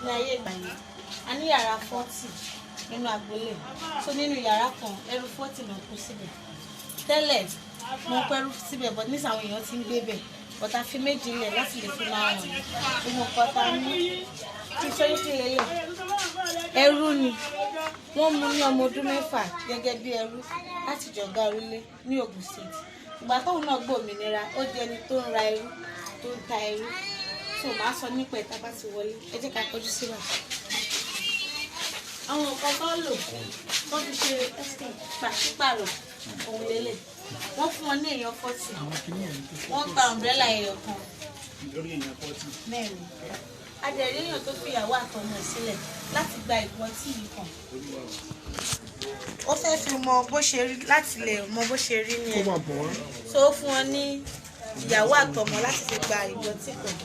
ní ayé ìgbà yẹn a ní yàrá 40 nínú agboolé so nínú yàrá kan ẹrú 40 náà kú síbẹ̀ tẹ́lẹ̀ mo pẹ́rú síbẹ̀ but nísà àwọn èèyàn ti ń gbé bẹ̀ but a fi méjì lẹ̀ láti lè fi máa wọ̀n gbogbo nǹkan ta ní tí sọ́yìn sí lélẹ̀ ẹrú ni wọ́n mú ní ọmọ ọdún 6 gẹ́gẹ́ bí ẹrú láti jọ̀gá orílẹ̀ ní Ògùn State ìgbà tóun náà gbòmìnira ó di ẹni tó ń ra ẹrú tó ń ta ẹrú tó máa sọ nípa ẹ̀ta bá ti wọlé ẹ jẹ́ ká kọjú síbà. àwọn nǹkan tó lò tó fi ṣe pàṣípàrọ̀ òun lélẹ̀ wọ́n fún wọn ní èèyàn 40 wọ́n gba umbrella èèyàn kan mẹ́rin adẹ̀rí èèyàn tó fi ìyàwó àtọmọ sílẹ̀ láti gba ìgbọ́tí yìí kan ó fẹ́ fi mọ bó ṣe rí láti lè mọ bó ṣe rí ní ẹ̀ so ó fún wọn ní ìyàwó àtọmọ láti fi gba ìgbọ́tí kan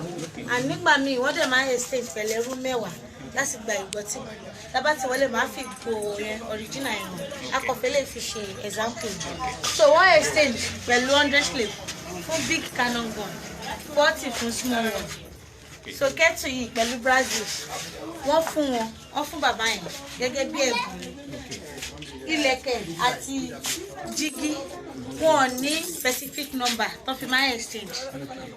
and nígbà míì wọ́n dẹ̀ máa ń exchange pẹ̀lú ẹrú 10 láti gba ìgbọ́tí kan tábà tí wọlé máa fi gbò yẹn original yẹn akọ̀fẹ́ lè fi ṣe example so wọ́n exchange pẹ̀lú 100 slave fún big cannon gun 40 fún small one so kẹ́tù yìí pẹ̀lú Brazil wọ́n fún bàbá yẹn gẹ́gẹ́ bí ẹ̀bùn ìlẹ̀kẹ̀ àti jígí wọn ní specific number tó fi máa exchange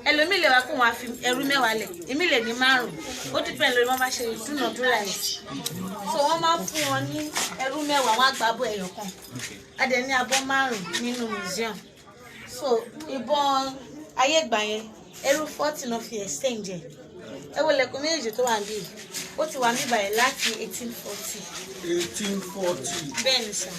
ẹlòmíì lè wá kó wọn fi ẹrú 10 lẹ̀ èmi lè ní 5 ó dìpẹ́ lórí wọn bá ṣe ìdúnàdúrà yìí so wọ́n máa fún wọn ní ẹrú 10 wọn á gba abọ́ ẹyọ kan adẹ ní abọ́ 5 nínú museum so ìbọn ayé ìgbà yẹn ẹrú 40 náà fi exchange ẹ wo lẹ̀kùn méjì tó wà níbí ó ti wà níbà yẹn láti 1840 bẹ́ẹ̀ ni sà.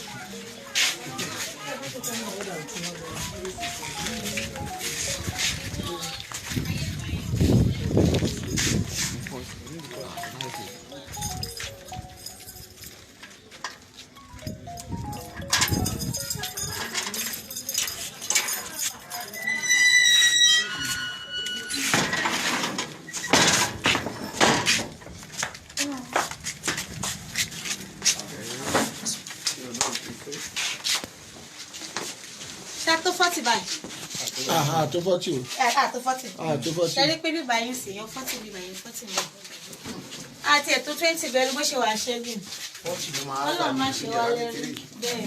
tó 40 báyìí. Tó 40 o. Tó 40. Tó 40. Ṣé rí pé bíbá yín sì yan 40 bíbá yín 40 lọ. Àti ètò 20 bẹ̀rù bó ṣe wà ṣẹ́gun. 40 ló máa Ọlọ́run máa ṣe wá lẹ́rú bẹ́ẹ̀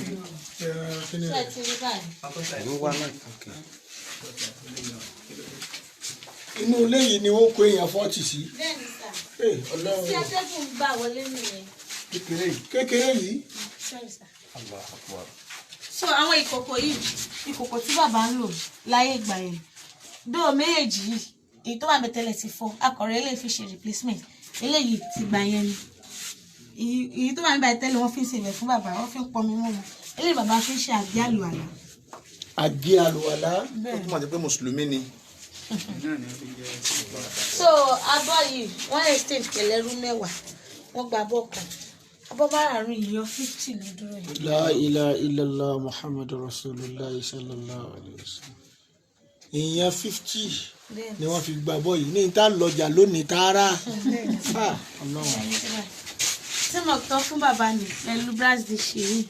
ni. Ṣé ti rí báyìí? Ló wá náà. Inú ilé yìí ni wọ́n kó èèyàn 40 sí. Bẹ́ẹ̀ ni sà. Ọlọ́run. Tí atẹ́gùn gbà wọlé nìyẹn. Kékeré yìí. Sorry sir. So àwọn ìkòkò yìí ìkòkò tí bàbá ń lò láyé ìgbà yẹn dóò méjèèjì yìí èyí tó wà bẹ̀tẹ̀lẹ̀ ti fọ́ akọ̀rẹ́ eléyìí fi ṣe replacement eléyìí ti gbà yẹn ni èyí tó wà nígbà tẹ́lẹ̀ wọ́n fi ń ṣèbẹ̀ fún bàbá wọ́n fi ń pọnmi mọ́ wọn eléyìí bàbá fi ń ṣe àgbé àlùwàlá. Àgbé àlùwàlá. Ó túmọ̀ sí pé mùsùlùmí ni. So abọ́ yìí wọ́n exchange pẹ̀lú ẹrú 10 wọ́n gba abọ́ kan abọ́ márùn-ún ìyàn 50 ló dúró yìí. La ilaha illallah Muhammadu Rasulullah sallallahu alaihi wasallam. Ìyàn 50 ni wọ́n fi gba abọ́ yìí ní ìta lọ́jà lónìí tààrà. Tí mo tọ́ fún bàbá mi pẹ̀lú Brazil ṣe yìí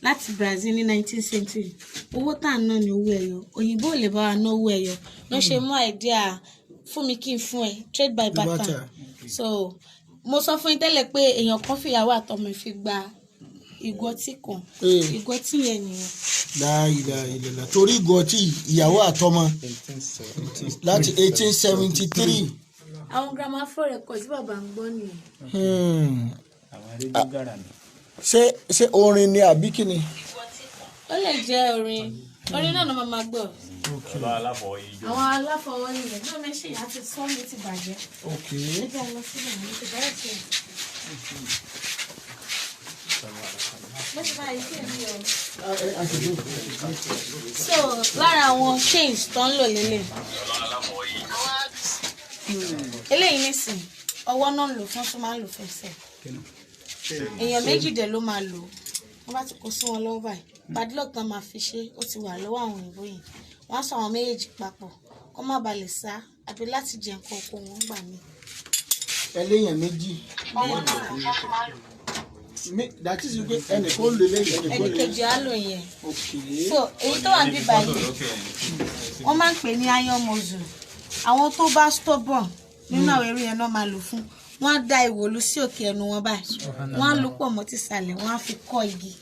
láti Brazil ní 19th century owó tá à ń ná ní owó ẹyọ òyìnbó ò lè bá wa ná owó ẹyọ ló ṣe mú àìdíà fún mi kí n fún ẹ trade by barter so mo sọ fún yín tẹ́lẹ̀ pé èèyàn kan fìyàwó àtọmọ fi gba ìgò ọtí kan ìgò ọtí yẹn nìyẹn. láìláìlélá torí ìgò ọtí ìyàwó àtọmọ láti 1873. àwọn gramophone records tí bàbá ń gbọ́ nìyẹn. ṣé orin ni àbí kí ni. ó lè jẹ́ orin náà ló máa gbọ́. àwọn aláfọwọ́ nìyẹn náà mẹ́ṣẹ̀ yà ti sọ́ mi ti bàjẹ́. ẹ jẹ́ lọ síbẹ̀ ní ti bẹ̀rẹ̀ sí ẹ̀. So lára àwọn chains tó ń lò lélẹ̀ eléyìí nísìn ọwọ́ náà ń lò fún tó máa ń lò fẹsẹ̀ èèyàn méjì dẹ̀ ló máa lò wọ́n bá ti kó sí wọn lọ́wọ́ báyìí padlock tán máa fi ṣe ó ti wà lọ́wọ́ àwọn òyìnbó yìí wọ́n á sọ àwọn méjèèjì papọ̀ kó má balẹ̀ sá àbí láti jẹ nǹkan oko wọn gbà mí. ẹlẹ́yìn méjì that is pé ẹnìkan ó lè lẹ́yìn ẹnìkejì á lò yẹn so èyí tó wà níbí báyìí wọ́n máa ń pè ní iron muzzle àwọn tó bá stubborn nínú àwọn ẹrú yẹn náà máa lò fún. Wọ́n á da ìwòlú sí òkè ẹnu wọn báyìí, wọ́n á lò pọ̀ mọ́ tìsàlẹ̀, wọ́n á fi kọ́ igi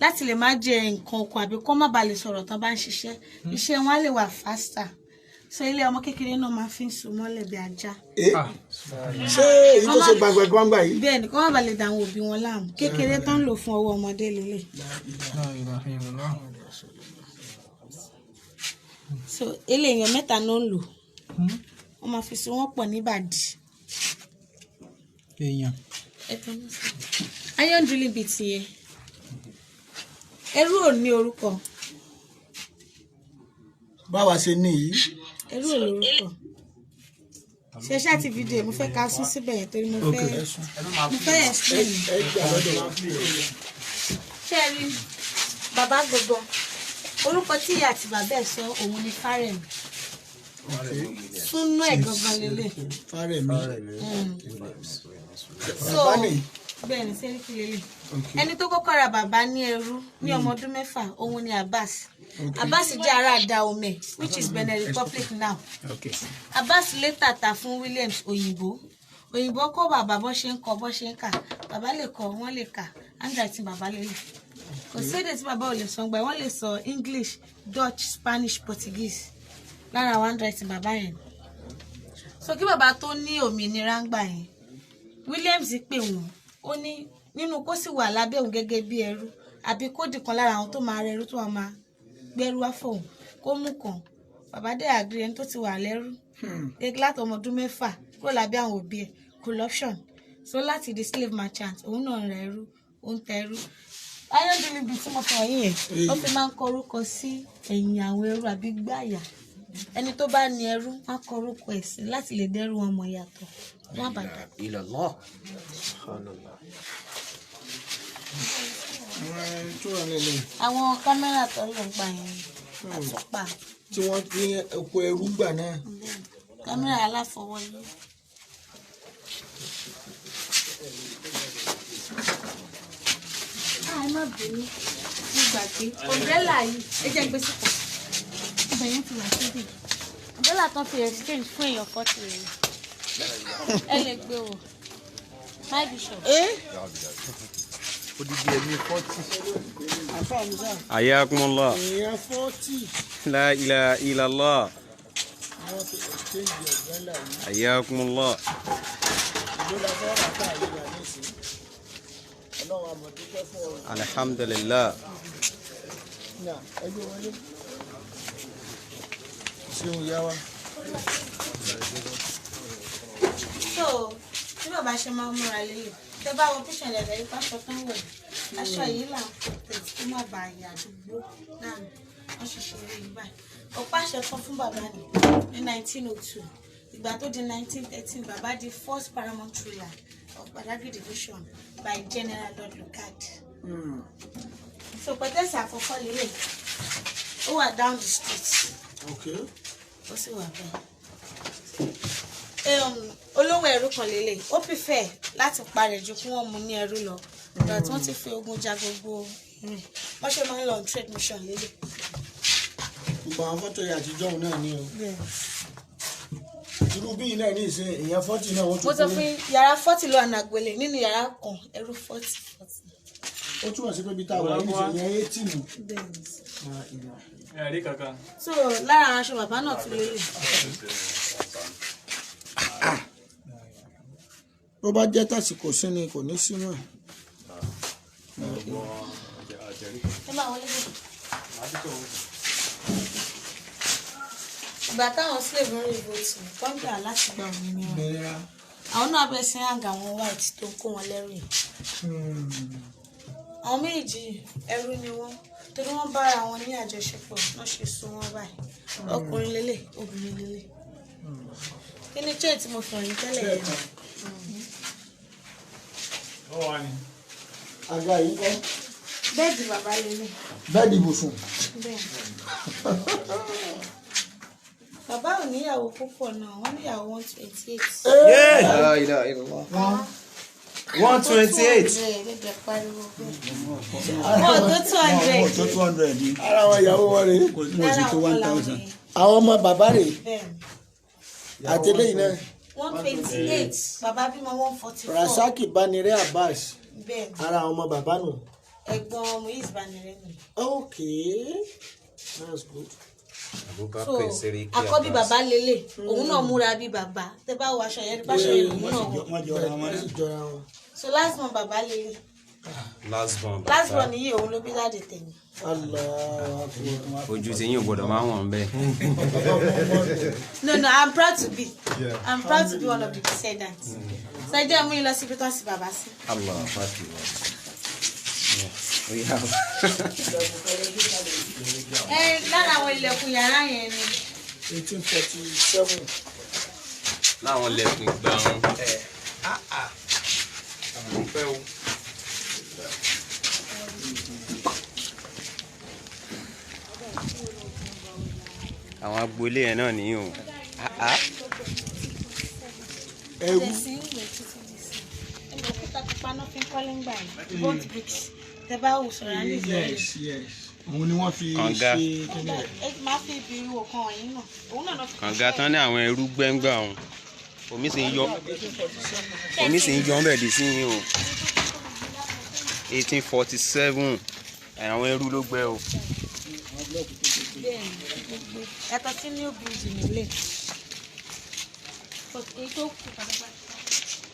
láti lè má jẹ nǹkan oko àbí kó má ba lè sọ̀rọ̀ tán bá ń ṣiṣẹ́, iṣẹ́ wọn á lè wà faster. So ilé ọmọ kékeré náà máa fi ń sùn mọ́lẹ̀ bí ajá. Ṣé èyí tó ṣe gbàgbà yìí? Bẹ́ẹ̀ ni kó má ba lè dà àwọn òbí wọn láàmú, kékeré tán lò fún ọwọ́ ọmọdé lélẹ̀. So ilé èèyàn mẹ́ta náà ń lò, wọ́n máa fi sùn wọ́n pọ̀ níbàdí. Èèyàn. Iron drilling bit yẹn. Ẹrú ò ní orúkọ. Báwa ṣe ní yìí. Ẹrú ò lórúkọ. Ṣé ṣáà ti fídíò mo fẹ́ ká sún síbẹ̀ yẹn torí mo fẹ́ explain. Ṣé rí bàbá gbogbo orúkọ tí ìyá àti bàbá ẹ̀ sọ òun ni Fárẹ̀mí. Súnú ẹ̀ gangan lélẹ̀. Fárẹ̀mí. So bẹ́ẹ̀ ni sẹ́ríkì lélẹ̀. Ẹni tó kọ́kọ́ ra bàbá ní ẹrú ní ọmọ ọdún 6 òun ni Abbas. Abbas jẹ́ ará Dahomey which is Benin Republic now. Abbas later tà fún Williams òyìnbó kọ́ bàbá bó ṣe ń kọ bó ṣe ń kà, bàbá lè kọ wọ́n lè kà, handwriting bàbá lélẹ̀. Kò sédè tí bàbá ò lè sọ gbà, wọ́n lè sọ English, Dutch, Spanish, Portuguese lára àwọn handwriting bàbá yẹn. So kí bàbá tó ní òmìnira ń gbà yẹn, Williams pè wọ́n, ó ní nínú kó sì wà lábẹ́ òun gẹ́gẹ́ bí ẹrú àbí kó dìkan lára àwọn tó máa rẹrú tó wà máa gbẹ́rú wá fóun kó mú kan. Bàbá dẹ̀ agree ẹni tó ti wà lẹ́rú gẹ́gẹ́ láti ọmọ ọdún 6 kúrò lábẹ́ àwọn òbí ẹ̀ kò lọ́pṣọ̀n. So láti di slave merchant òun náà rẹ̀ ẹrú, ó ń tẹ ẹrú. Iron drilling bit tí mo fọ yín yẹn ó fi máa ń kọ orúkọ sí ẹ̀yìn àwọn ẹrú àbí gbáyà. Ẹni tó bá ní ẹrú wọn á kọ orúkọ ẹ̀ sí láti lè dẹ́rù wọn mọ̀ yàtọ̀ wọn bàdà. Àwọn kámẹ́rà tó lò gbà yẹn àtúpà. Tí wọ́n fi oko ẹrú gbà náà. Kámẹ́rà aláfọwọ́yí. Ẹ má bínú mo gbàgbé ọ̀brẹ́là yìí ẹ jẹ́ gbé síta. Ibẹ̀ yẹn ti wà síbì. Ọ̀brẹ́là tán fi exchange fún èèyàn 40 rẹ̀. Ẹ lè gbé wò. My bishop. Odidi ẹni 40. Ayakumullah. Èèyàn 40. La ilaha illallah. Àwọn ti exchange umbrella yìí. Ayakumullah. Ìjọba fẹ́ rà káàyè rà nísìnyí. Ọlọ́run àmọ̀dúpẹ́ fún ọ. Alhamdulillah. Nà ẹgbẹ́ wọlé. Ṣéun yá wa. So tí bàbá ṣe máa ń múra lélẹ̀ tẹ bá wo píṣàn lẹ̀dẹ̀ yìí pásọ tó ń wẹ̀ aṣọ yìí là ń tẹ̀ kí má ba àyà àdúgbò náà wọ́n ṣe ṣe eré yìí báyìí. Ọ̀pá àṣẹ kan fún bàbá ní 1902 ìgbà tó di 1913 bàbá di first paramount ruler of Badagry division by General Lord Lugard. So pẹ̀tẹ́sì àkọ́kọ́ lélẹ̀ ó wà down the street. Okay. Ó sì wà bẹ́ẹ̀. Olówó ẹrú kan lélẹ̀ ó prefer láti parẹ́ ju kí wọ́n mú ní ẹrú lọ but wọ́n ti fi ogun ja gbogbo rìn wọ́n ṣe máa ń lọ on trade mission lélẹ̀. Gbogbo àwọn fọ́tò yìí àtijọ́ òun náà ní o. Irú bíi náà ní ìsìn èèyàn 40 náà wọ́n tún mo sọ fún yàrá 40 ló ànàgbélé nínú yàrá kan ẹrú 40. Ó túmọ̀ sí pé bí táwọn ẹni ṣe yẹn 80 nù. Ẹ̀rí kankan. So lára àwọn aṣọ bàbá náà tún lélẹ̀. Bó bá jẹ́ tàsìkò sí ni kò ní sí mọ́. Ẹ máa wọlé bọ̀. Ìgbà táwọn slave ń rí vote kọ́ńtà láti gba òmìnira. Àwọn náà bẹ̀ sí àgà àwọn white tó ń kó wọn lẹ́rù yìí. Àwọn méjì ẹrú ni wọ́n torí wọ́n bára wọn ní àjọṣepọ̀ náà ṣe so wọ́n báyìí. Ọkùnrin lélẹ̀, obìnrin lélẹ̀. Kí ni chair tí mo fọ̀ yín tẹ́lẹ̀ yẹn? Àga yìí kọ́. Bẹ́ẹ̀dì bàbá lélẹ̀. Bẹ́ẹ̀dì ibùsùn. Bẹ́ẹ̀. Bàbá ò níyàwó púpọ̀ náà, wọ́n níyàwó 128. La ilaha illallah. 128. Lẹ́dẹ̀ pariwo bẹ́ẹ̀. Wọ́n tó 200. Tó 200 ni. Ara àwọn ìyàwó wọn rèé. Kò sí tó 1000. Àwọn ọmọ bàbá rèé. Bẹ́ẹ̀. Àtẹlẹ́yìn náà. 128 bàbá bímọ 144. Rasaki Banire Abbas bẹ́ẹ̀ ara àwọn ọmọ bàbá nù. ẹ̀gbọ́n Muiz Banire ni. Okay, that's good. So àkọ́bí bàbá lélẹ̀ òun náà múra bí bàbá tẹ bá wọ aṣọ yẹn báṣọ yẹn òun náà wọ. So last born bàbá lélẹ̀. last born nìyí òun ló bí láti tẹ̀yìn. ojú tí yín ò gbọ́dọ̀ máa wọ̀n bẹ́ẹ̀. No, I'm proud to be. I'm proud to be one of the descendants. So ẹ jẹ́ mú yín lọ sí ibi tó ń sin bàbá sí. Allah fati wa. We have. Lára àwọn ilẹ̀kùn yàrá yẹn ni. 1847. láwọn lẹ́kùn ìgbà wọn. àwọn fẹ́ o. àwọn agboolé yẹn náà nìyí o. Ẹrú. Òkúta pupa náà fi ń kọ́lé ń gbà yìí. Both bricks. Tẹ bá wù sọ̀rọ̀ ní ìfẹ́. Yes. Òun ni wọ́n fi Kànga. ṣe kíni ẹ̀. Ẹ máa fi ibi irú ọ̀kan wọ̀nyí náà. Òun náà lọ fi. kànga tán ní àwọn ẹrú gbẹ́ngbà ọ̀hún. omi sì ń yọ ń bẹ̀ dé sí yín o. 1847 àwọn ẹrú ló gbẹ́ o. Yàtọ̀ sí new building nílé. Èyí tó kù pátápátá.